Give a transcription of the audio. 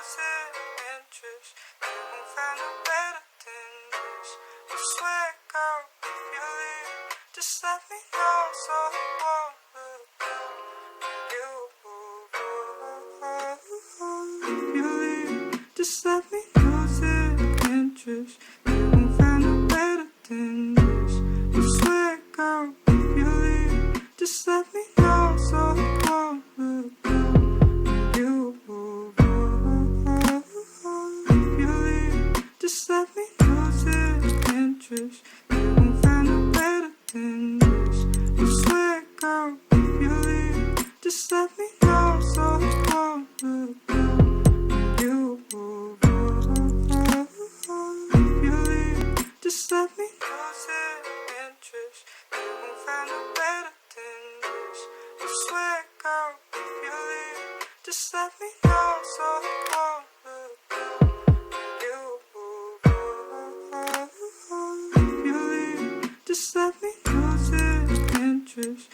losing interest. You won't find no better than this. I swear, girl, if you leave, just let me know so I won't look down on you. If you leave, just let me losing interest. You won't find no better than this. I swear, girl, if you leave, just let me know so I won't look down on you. If you leave, just let me lose interest. You won't find no better than this. I swear, girl, if you leave, just let me know so I won't look down on you. If you leave, just let me lose interest. You won't find no better than this. I swear, girl, if you leave, just let me know so I won't look down on you. If you leave, just let me lose interest.